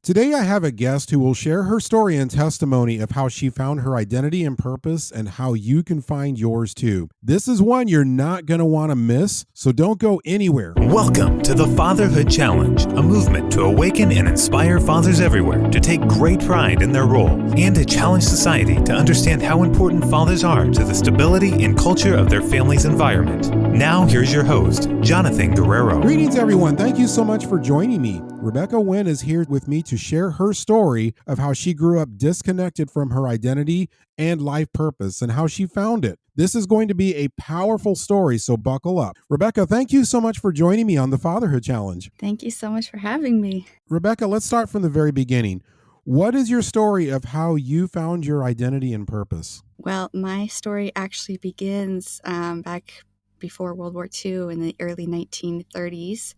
Today, I have a guest who will share her story and testimony of how she found her identity and purpose and how you can find yours too. This is one you're not going to want to miss, so don't go anywhere. Welcome to the Fatherhood Challenge, a movement to awaken and inspire fathers everywhere to take great pride in their role and to challenge society to understand how important fathers are to the stability and culture of their family's environment. Now, here's your host, Jonathan Guerrero. Greetings, everyone. Thank you so much for joining me. Rebekah Wen is here with me to share her story of how she grew up disconnected from her identity and life purpose and how she found it. This is going to be a powerful story, so buckle up. Rebekah, thank you so much for joining me on the Fatherhood Challenge. Thank you so much for having me. Rebekah, let's start from the very beginning. What is your story of how you found your identity and purpose? Well, my story actually begins back before World War II in the early 1930s,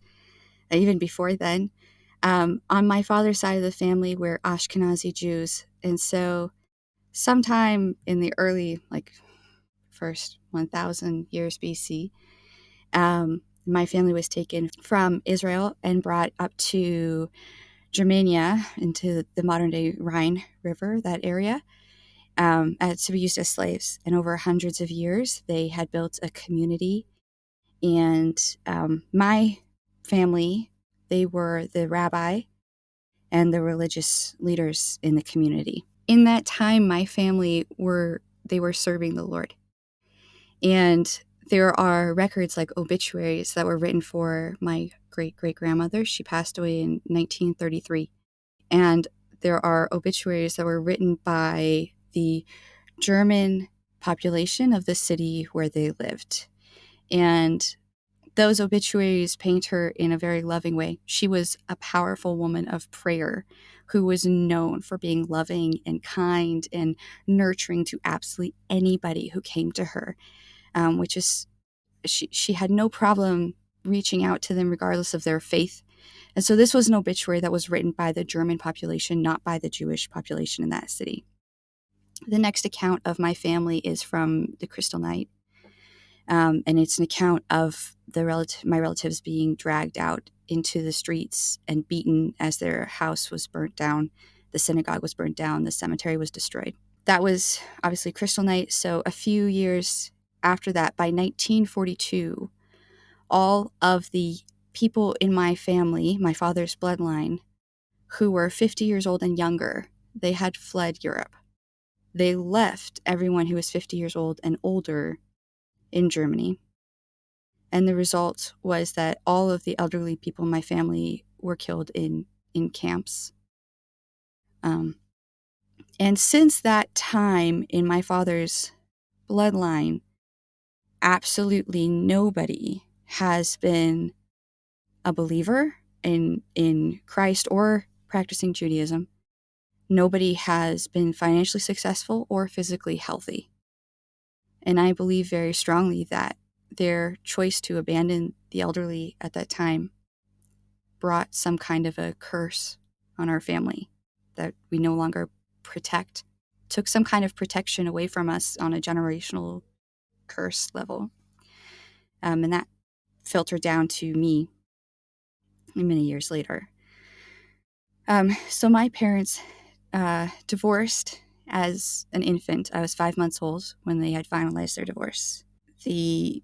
even before then. On my father's side of the family, we're Ashkenazi Jews. And so sometime in the early, first 1,000 years BC, my family was taken from Israel and brought up to Germania, into the modern-day Rhine River, that area, to be used as slaves. And over hundreds of years, they had built a community. And my family, they were the rabbi and the religious leaders in the community. In that time, my family were serving the Lord. And there are records like obituaries that were written for my great-great-grandmother. She passed away in 1933. And there are obituaries that were written by the German population of the city where they lived. And those obituaries paint her in a very loving way. She was a powerful woman of prayer who was known for being loving and kind and nurturing to absolutely anybody who came to her, which is, she had no problem reaching out to them regardless of their faith. And so this was an obituary that was written by the German population, not by the Jewish population in that city. The next account of my family is from the Kristallnacht. And it's an account of my relatives being dragged out into the streets and beaten as their house was burnt down. The synagogue was burnt down. The cemetery was destroyed. That was obviously Kristallnacht. So a few years after that, by 1942, all of the people in my family, my father's bloodline, who were 50 years old and younger, they had fled Europe. They left everyone who was 50 years old and older in Germany. And the result was that all of the elderly people in my family were killed in camps. And since that time in my father's bloodline, absolutely nobody has been a believer in Christ or practicing Judaism. Nobody has been financially successful or physically healthy. And I believe very strongly that their choice to abandon the elderly at that time brought some kind of a curse on our family that we no longer protect, took some kind of protection away from us on a generational curse level. And that filtered down to me many years later. So my parents divorced as an infant. I was 5 months old when they had finalized their divorce. The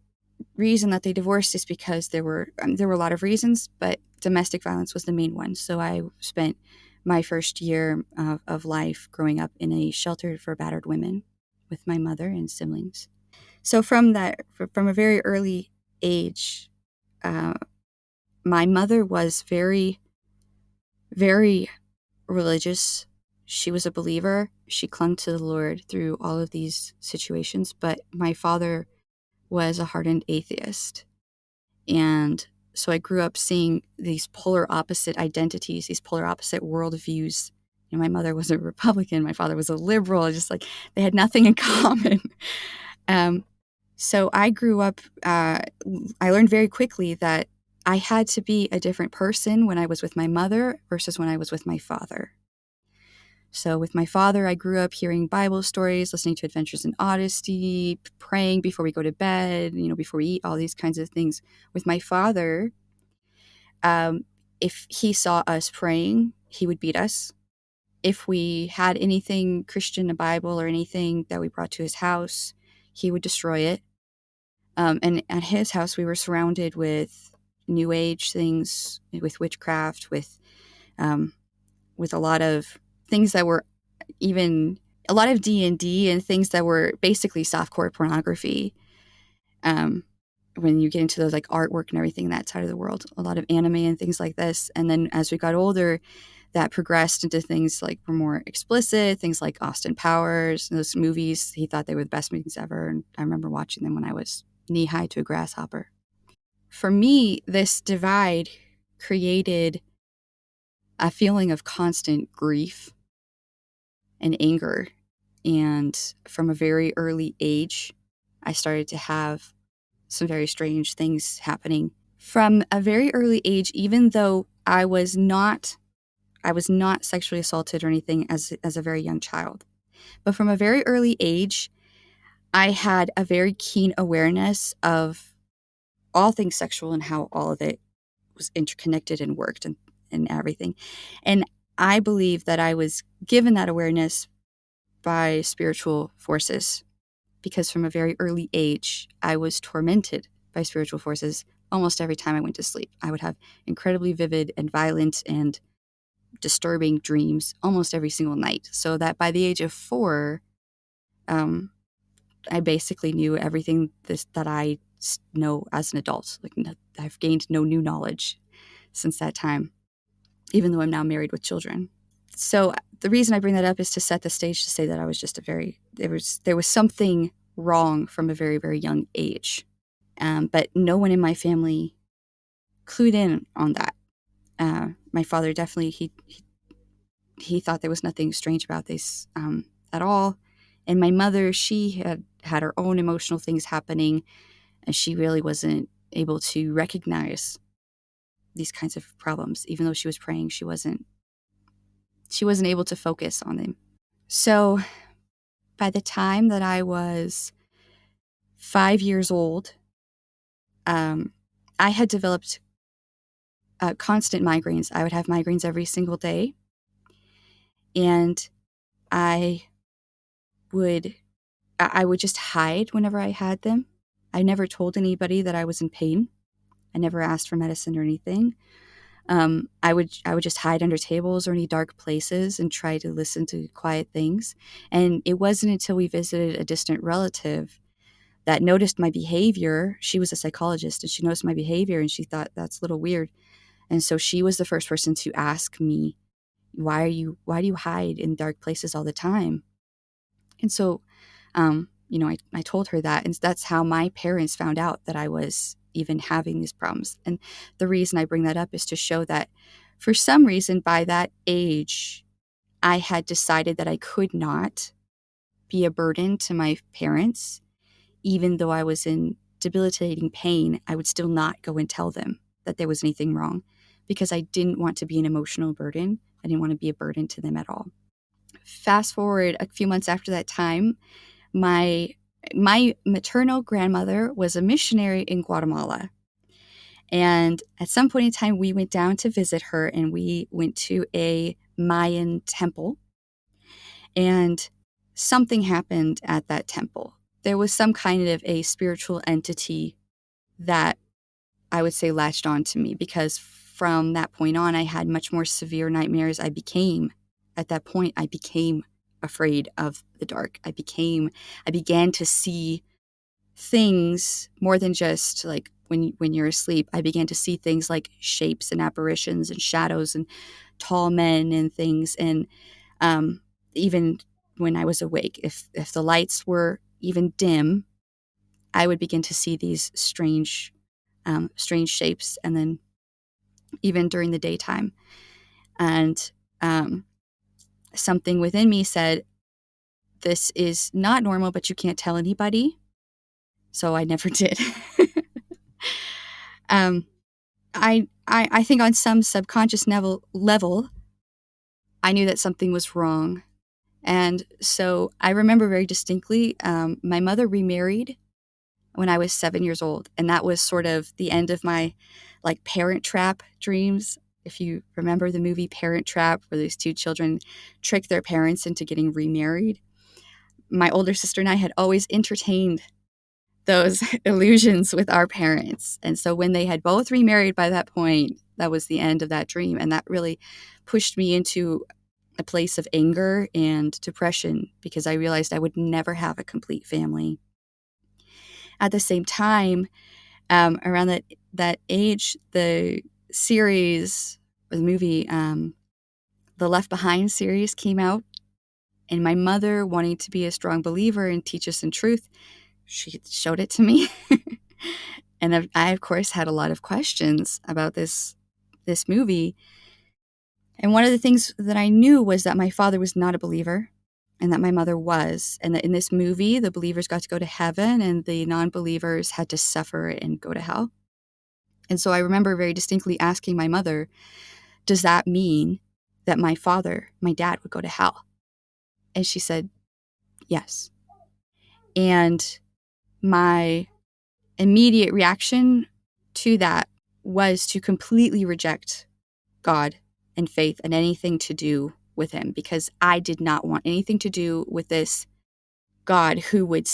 reason that they divorced is because there were a lot of reasons, but domestic violence was the main one. So I spent my first year of life growing up in a shelter for battered women with my mother and siblings. So from a very early age, my mother was very, very religious. She was a believer. She clung to the Lord through all of these situations. But my father was a hardened atheist. And so I grew up seeing these polar opposite identities, these polar opposite worldviews. You know, my mother was a Republican. My father was a liberal. Just like they had nothing in common. So I grew up, I learned very quickly that I had to be a different person when I was with my mother versus when I was with my father. So with my father, I grew up hearing Bible stories, listening to Adventures in Odyssey, praying before we go to bed, before we eat, all these kinds of things. With my father, if he saw us praying he would beat us. If we had anything Christian, a Bible or anything that we brought to his house, he would destroy it. And at his house, we were surrounded with New Age things, with witchcraft, with a lot of things that were even a lot of D&D and things that were basically softcore pornography. When you get into those like artwork and everything in that side of the world, a lot of anime and things like this. And then as we got older, that progressed into things like were more explicit, things like Austin Powers, and those movies. He thought they were the best movies ever. And I remember watching them when I was knee high to a grasshopper. For me, this divide created a feeling of constant grief and anger. And from a very early age, I started to have some very strange things happening. From a very early age, even though I was not sexually assaulted or anything as a very young child. But from a very early age, I had a very keen awareness of all things sexual and how all of it was interconnected and worked and everything. And I believe that I was given that awareness by spiritual forces, because from a very early age, I was tormented by spiritual forces almost every time I went to sleep. I would have incredibly vivid and violent and disturbing dreams almost every single night. So that by the age of 4, I basically knew everything that I know as an adult. Like I've gained no new knowledge since that time, even though I'm now married with children. So the reason I bring that up is to set the stage to say that I was just there was something wrong from a very, very young age. But no one in my family clued in on that. My father definitely, he thought there was nothing strange about this at all. And my mother, she had her own emotional things happening, and she really wasn't able to recognize these kinds of problems. Even though she was praying, she wasn't able to focus on them. So by the time that I was 5 years old, I had developed constant migraines. I would have migraines every single day. And I would just hide whenever I had them. I never told anybody that I was in pain. I never asked for medicine or anything. I would just hide under tables or any dark places and try to listen to quiet things. And it wasn't until we visited a distant relative that noticed my behavior. She was a psychologist, and she noticed my behavior, and she thought that's a little weird. And so she was the first person to ask me, why do you hide in dark places all the time? And so, I told her that, and that's how my parents found out that I was even having these problems. And the reason I bring that up is to show that for some reason, by that age, I had decided that I could not be a burden to my parents. Even though I was in debilitating pain, I would still not go and tell them that there was anything wrong, because I didn't want to be an emotional burden. I didn't want to be a burden to them at all. Fast forward a few months after that time, my maternal grandmother was a missionary in Guatemala. And at some point in time, we went down to visit her, and we went to a Mayan temple. And something happened at that temple. There was some kind of a spiritual entity that I would say latched on to me, because from that point on, I had much more severe nightmares. At that point, I became afraid of the dark. I began to see things more than just like when you're asleep. I began to see things like shapes and apparitions and shadows and tall men and things. And even when I was awake, if the lights were even dim, I would begin to see these strange shapes, and then even during the daytime. And something within me said, this is not normal, but you can't tell anybody. So I never did. I think on some subconscious level, I knew that something was wrong. And so I remember very distinctly, my mother remarried when I was 7 years old. And that was sort of the end of my like Parent Trap dreams. If you remember the movie Parent Trap, where these two children trick their parents into getting remarried, my older sister and I had always entertained those illusions with our parents. And so when they had both remarried by that point, that was the end of that dream. And that really pushed me into a place of anger and depression, because I realized I would never have a complete family. At the same time, around that age, the series, or the movie, the Left Behind series came out, and my mother, wanting to be a strong believer and teach us in truth, she showed it to me. And I, of course, had a lot of questions about this movie. And one of the things that I knew was that my father was not a believer, and that my mother was. And that in this movie, the believers got to go to heaven and the non-believers had to suffer and go to hell. And so I remember very distinctly asking my mother, does that mean that my father, my dad, would go to hell? And she said, yes. And my immediate reaction to that was to completely reject God and faith and anything to do with him, because I did not want anything to do with this God who would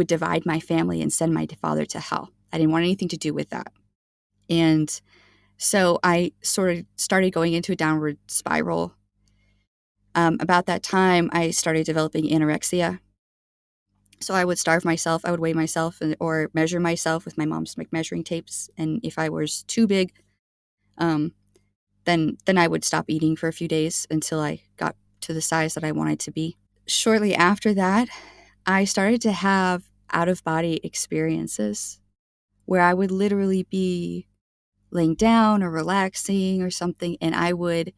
divide my family and send my father to hell. I didn't want anything to do with that. And so I sort of started going into a downward spiral. About that time, I started developing anorexia. So I would starve myself, I would weigh myself or measure myself with my mom's measuring tapes. And if I was too big, then I would stop eating for a few days until I got to the size that I wanted to be. Shortly after that, I started to have out-of-body experiences where I would literally be laying down or relaxing or something, and I would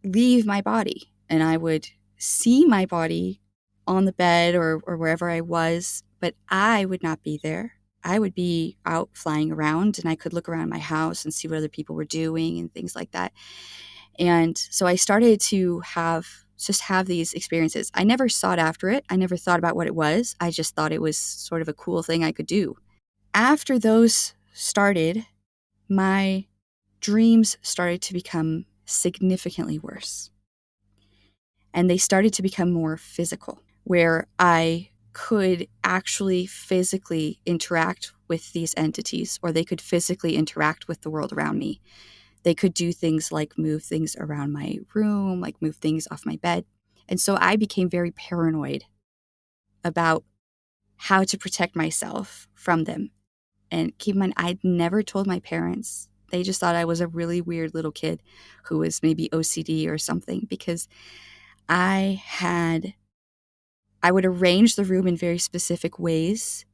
leave my body, and I would see my body on the bed or wherever I was, but I would not be there. I would be out flying around, and I could look around my house and see what other people were doing and things like that. And so I started to have these experiences. I never sought after it. I never thought about what it was. I just thought it was sort of a cool thing I could do. After those started, my dreams started to become significantly worse. And they started to become more physical, where I could actually physically interact with these entities, or they could physically interact with the world around me. They could do things like move things around my room, like move things off my bed. And so I became very paranoid about how to protect myself from them. And keep in mind, I'd never told my parents. They just thought I was a really weird little kid who was maybe OCD or something, because I would arrange the room in very specific ways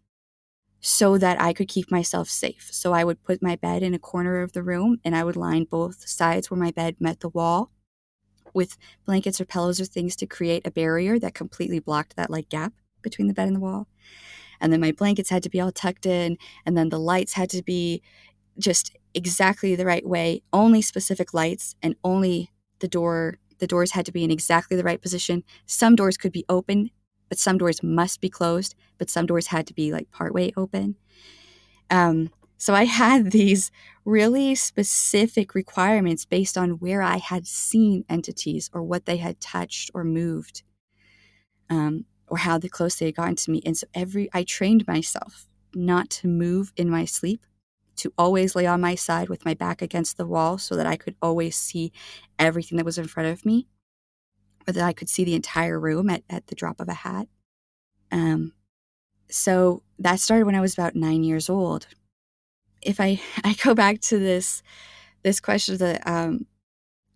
so that I could keep myself safe. So I would put my bed in a corner of the room, and I would line both sides where my bed met the wall with blankets or pillows or things to create a barrier that completely blocked that like gap between the bed and the wall. And then my blankets had to be all tucked in, and then the lights had to be just exactly the right way, only specific lights, and only the doors had to be in exactly the right position. Some doors could be open, but some doors must be closed, but some doors had to be like partway open. So I had these really specific requirements based on where I had seen entities or what they had touched or moved, or how close they had gotten to me. And so I trained myself not to move in my sleep, to always lay on my side with my back against the wall so that I could always see everything that was in front of me, or that I could see the entire room at the drop of a hat. So that started when I was about 9 years old. If I go back to this question of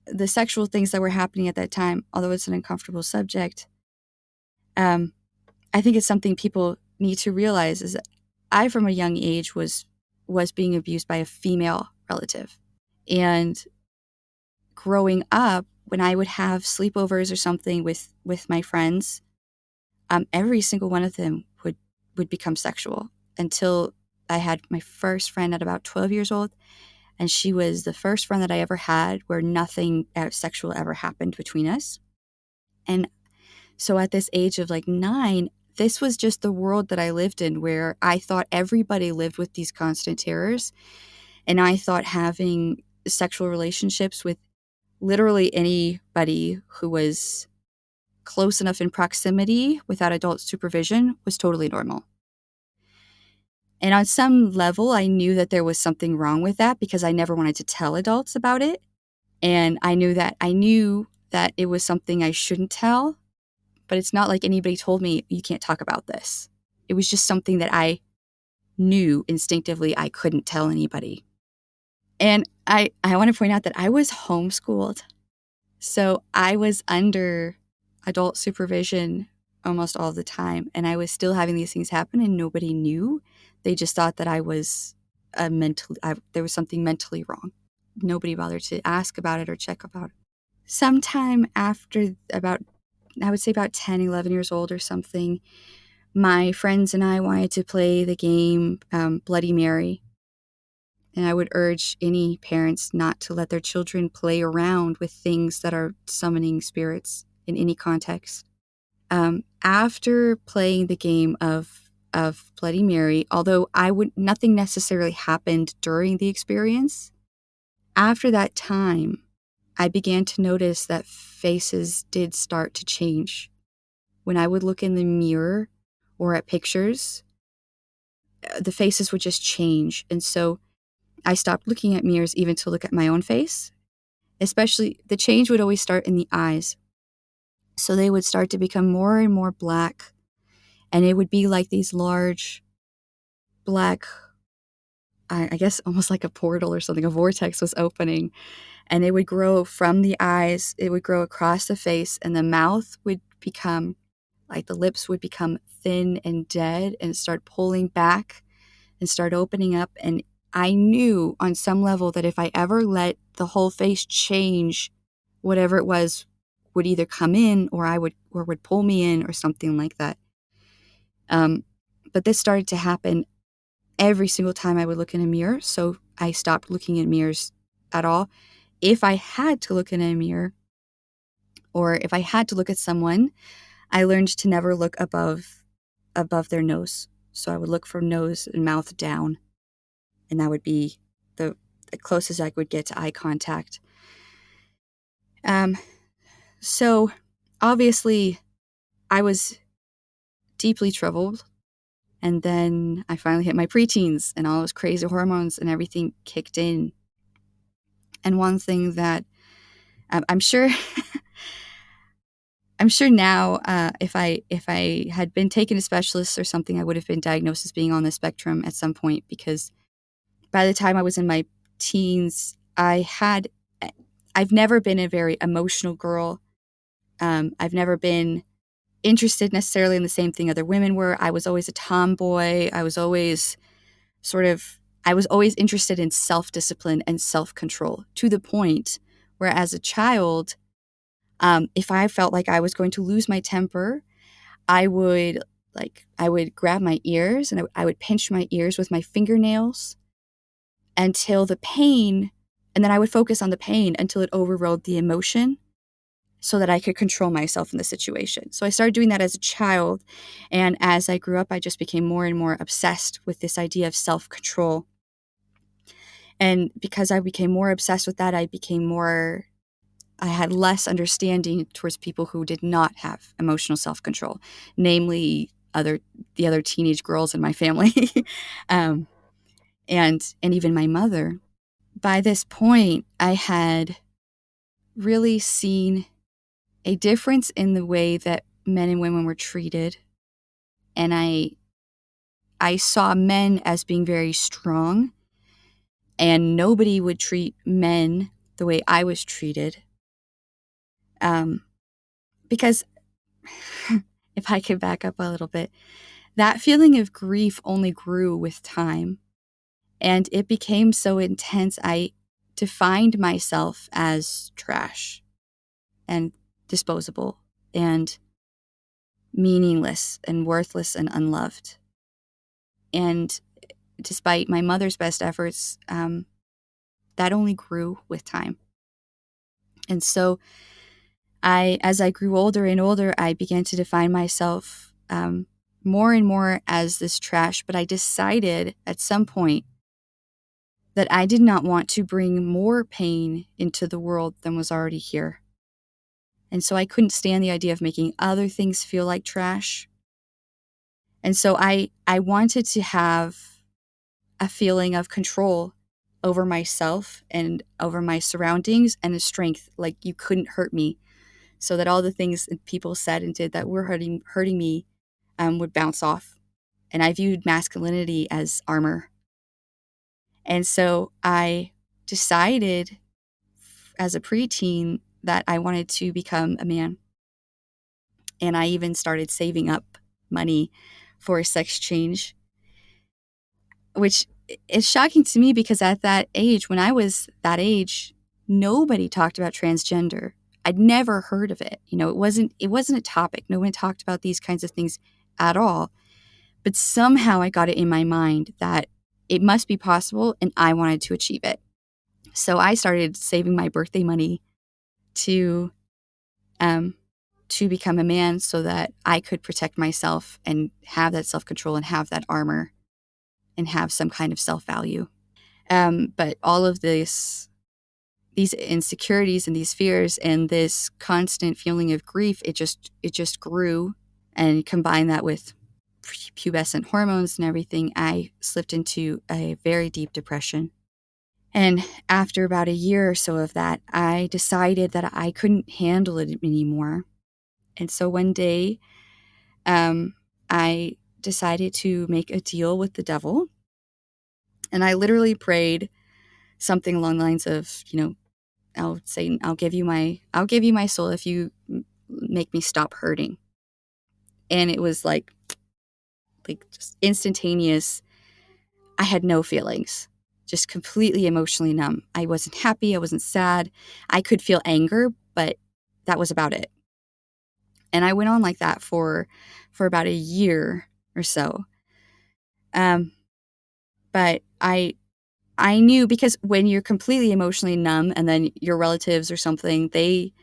the sexual things that were happening at that time, although it's an uncomfortable subject, I think it's something people need to realize is that I, from a young age, was being abused by a female relative. And growing up, when I would have sleepovers or something with my friends, every single one of them would become sexual, until I had my first friend at about 12 years old. And she was the first friend that I ever had where nothing sexual ever happened between us. And so at this age of like 9, this was just the world that I lived in, where I thought everybody lived with these constant terrors. And I thought having sexual relationships with literally anybody who was close enough in proximity without adult supervision was totally normal. And on some level, I knew that there was something wrong with that because I never wanted to tell adults about it. And I knew that it was something I shouldn't tell, but it's not like anybody told me, you can't talk about this. It was just something that I knew instinctively I couldn't tell anybody. And I want to point out that I was homeschooled. So I was under adult supervision almost all the time. And I was still having these things happen and nobody knew. They just thought that I was there was something mentally wrong. Nobody bothered to ask about it or check about it. Sometime after I would say about 10, 11 years old or something, my friends and I wanted to play the game Bloody Mary. And I would urge any parents not to let their children play around with things that are summoning spirits in any context. After playing the game of Bloody Mary, although nothing necessarily happened during the experience, after that time, I began to notice that faces did start to change. When I would look in the mirror or at pictures, the faces would just change. And so I stopped looking at mirrors even to look at my own face. Especially, the change would always start in the eyes. So they would start to become more and more black. And it would be like these large black, I guess almost like a portal or something, a vortex was opening. And it would grow from the eyes, it would grow across the face, and the mouth would become, like the lips would become thin and dead and start pulling back and start opening up. And I knew on some level that if I ever let the whole face change, whatever it was would either come in or would pull me in or something like that. But this started to happen every single time I would look in a mirror. So I stopped looking in mirrors at all. If I had to look in a mirror or if I had to look at someone, I learned to never look above their nose. So I would look from nose and mouth down. And that would be the closest I would get to eye contact. So obviously I was deeply troubled. And then I finally hit my preteens and all those crazy hormones and everything kicked in. And one thing that I'm sure now, if I had been taken to specialists or something, I would have been diagnosed as being on the spectrum at some point, because by the time I was in my teens, I've never been a very emotional girl. I've never been interested necessarily in the same thing other women were. I was always a tomboy. I was always interested in self-discipline and self-control, to the point where as a child, if I felt like I was going to lose my temper, I would grab my ears and I would pinch my ears with my fingernails until the pain, and then I would focus on the pain until it overrode the emotion so that I could control myself in the situation. So I started doing that as a child, and as I grew up, I just became more and more obsessed with this idea of self-control. And because I became more obsessed with that, I had less understanding towards people who did not have emotional self-control, namely the other teenage girls in my family, and even my mother. By this point, I had really seen a difference in the way that men and women were treated, and I saw men as being very strong, and nobody would treat men the way I was treated. Because if I could back up a little bit, that feeling of grief only grew with time, and it became so intense. I defined myself as trash and disposable and meaningless and worthless and unloved. And despite my mother's best efforts, that only grew with time. And so as I grew older and older, I began to define myself more and more as this trash. But I decided at some point that I did not want to bring more pain into the world than was already here. And so I couldn't stand the idea of making other things feel like trash. And so I wanted to have a feeling of control over myself and over my surroundings, and a strength, like you couldn't hurt me, so that all the things that people said and did that were hurting me would bounce off. And I viewed masculinity as armor. And so I decided as a preteen that I wanted to become a man. And I even started saving up money for a sex change, which is shocking to me because at that age, when I was that age, nobody talked about transgender. I'd never heard of it. It wasn't a topic. No one talked about these kinds of things at all. But somehow I got it in my mind that it must be possible, and I wanted to achieve it. So I started saving my birthday money to become a man, so that I could protect myself and have that self-control and have that armor and have some kind of self-value. But all of these insecurities and these fears and this constant feeling of grief, it just grew. And combine that with pubescent hormones and everything, I slipped into a very deep depression. And after about a year or so of that, I decided that I couldn't handle it anymore. And so one day, I decided to make a deal with the devil. And I literally prayed something along the lines of, I'll say, I'll give you my soul if you make me stop hurting. And it was like just instantaneous. I had no feelings, just completely emotionally numb. I wasn't happy. I wasn't sad. I could feel anger, but that was about it. And I went on like that for about a year or so. But I knew, because when you're completely emotionally numb and then your relatives or something, they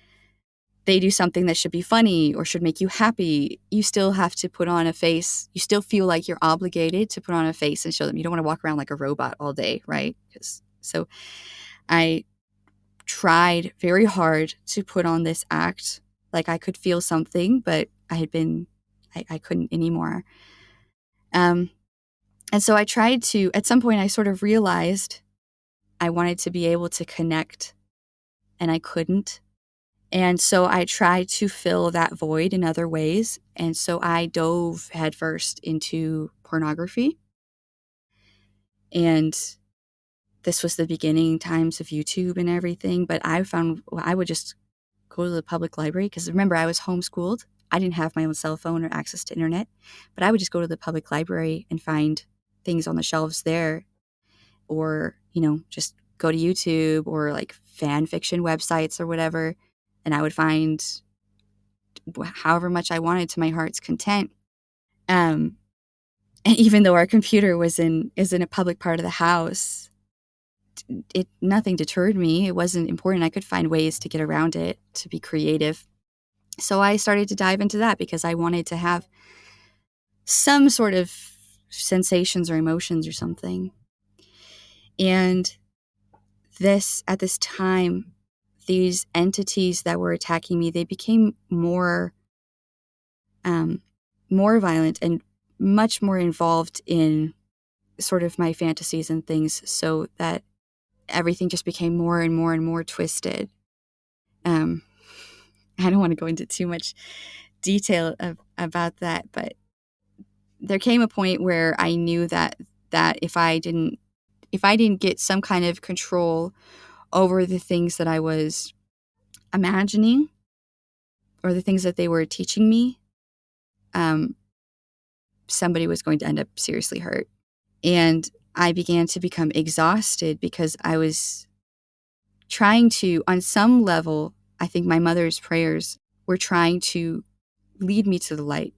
do something that should be funny or should make you happy, you still have to put on a face. You still feel like you're obligated to put on a face and show them. You don't want to walk around like a robot all day, right? So I tried very hard to put on this act like I could feel something, but I couldn't anymore. And so I tried to, at some point I sort of realized I wanted to be able to connect, and I couldn't. And so I tried to fill that void in other ways. And so I dove headfirst into pornography. And this was the beginning times of YouTube and everything. But I found I would just go to the public library, because remember, I was homeschooled. I didn't have my own cell phone or access to internet. But I would just go to the public library and find things on the shelves there. Or, just go to YouTube or like fan fiction websites or whatever. And I would find however much I wanted to my heart's content. And even though our computer is in a public part of the house, nothing deterred me. It wasn't important. I could find ways to get around it, to be creative. So I started to dive into that because I wanted to have some sort of sensations or emotions or something. And at this time, these entities that were attacking me, they became more violent and much more involved in sort of my fantasies and things, so that everything just became more and more and more twisted. I don't want to go into too much detail about that, but there came a point where I knew that if I didn't get some kind of control over the things that I was imagining or the things that they were teaching me, somebody was going to end up seriously hurt. And I began to become exhausted because I was trying to, on some level, I think my mother's prayers were trying to lead me to the light.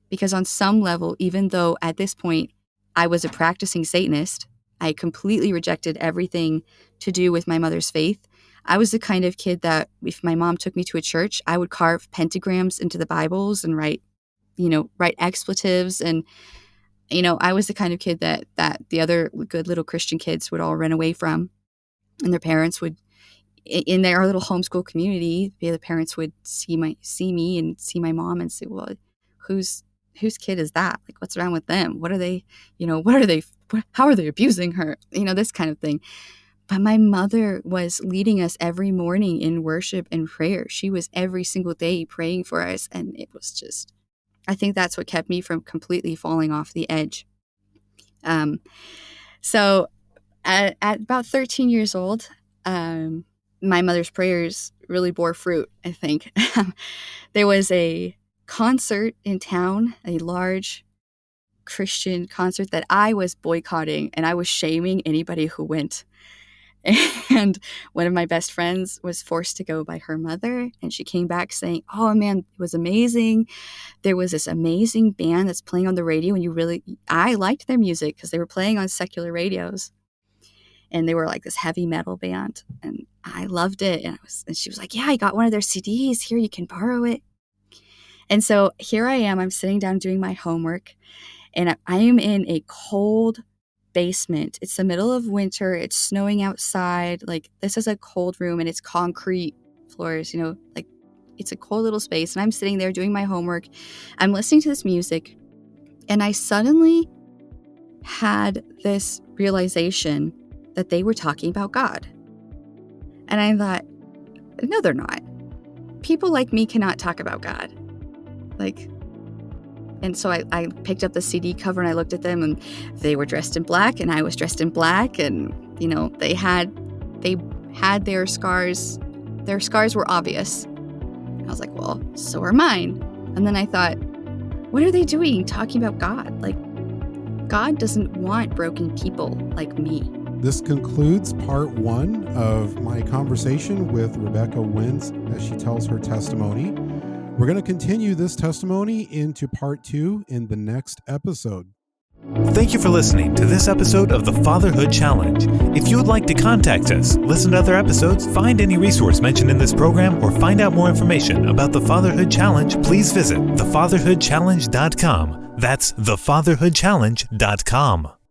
Because on some level, even though at this point I was a practicing Satanist, I completely rejected everything to do with my mother's faith. I was the kind of kid that if my mom took me to a church, I would carve pentagrams into the Bibles and write expletives. And I was the kind of kid that the other good little Christian kids would all run away from, and their parents would, in their little homeschool community, the parents would see me and see my mom and say, well, whose kid is that? Like, what's wrong with them? What are they, how are they abusing her? This kind of thing. But my mother was leading us every morning in worship and prayer. She was every single day praying for us. And it was just, I think that's what kept me from completely falling off the edge. So at about 13 years old, my mother's prayers really bore fruit, I think. There was a concert in town, a large Christian concert that I was boycotting, and I was shaming anybody who went. And one of my best friends was forced to go by her mother, and she came back saying, oh man, it was amazing. There was this amazing band that's playing on the radio, and I liked their music because they were playing on secular radios. And they were like this heavy metal band, and I loved it. And she was like, yeah, I got one of their CDs here. You can borrow it. And so here I am, I'm sitting down doing my homework, and I am in a cold basement. It's the middle of winter. It's snowing outside. Like, this is a cold room, and it's concrete floors, like it's a cold little space. And I'm sitting there doing my homework. I'm listening to this music, and I suddenly had this realization that they were talking about God. And I thought, no, they're not. People like me cannot talk about God. And so I picked up the CD cover and I looked at them, and they were dressed in black and I was dressed in black, and they had their scars. Their scars were obvious. I was like, well, so are mine. And then I thought, what are they doing talking about God? Like, God doesn't want broken people like me. This concludes part 1 of my conversation with Rebekah Wen as she tells her testimony. We're going to continue this testimony into part 2 in the next episode. Thank you for listening to this episode of the Fatherhood Challenge. If you would like to contact us, listen to other episodes, find any resource mentioned in this program, or find out more information about the Fatherhood Challenge, please visit thefatherhoodchallenge.com. That's thefatherhoodchallenge.com.